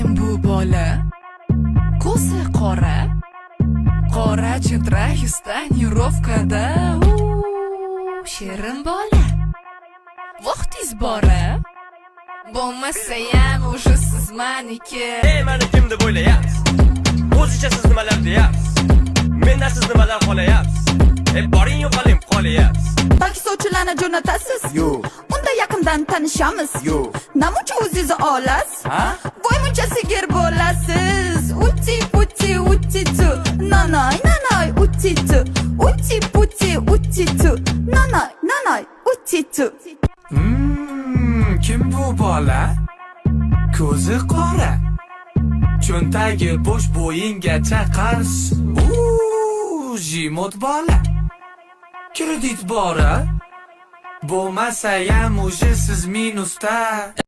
Kim bu bola? Ko'zi qora, qora chitrash tonirovkada. Shirin bola, vaqtingiz bora. Bo'lmasayam o'sha siz meniki. Meni deb o'ylayapsiz? O'zicha siz nimalar deyapsiz? Mendan siz nimalar xohlayapsiz? Boring yo'qoling qolyapsiz. Balki sovchilarni jo'natasiz? Yo'q. Unda yaqindan tanishamiz. Yo'q. Namuncha o'zingizni olasiz? Ha? Voy muncha sigir bo'lasiz. Uti puti uti tu. Nanoy nanoy uti tu. Uti puti uti tu. Nanoy nanoy uti tu. Kim bu bola? Ko'zi qora, cho'ntagi bo'sh bo'yingacha qars. Jimot bola. Kredit bora. Bo'lmasayam o'sha siz minusda.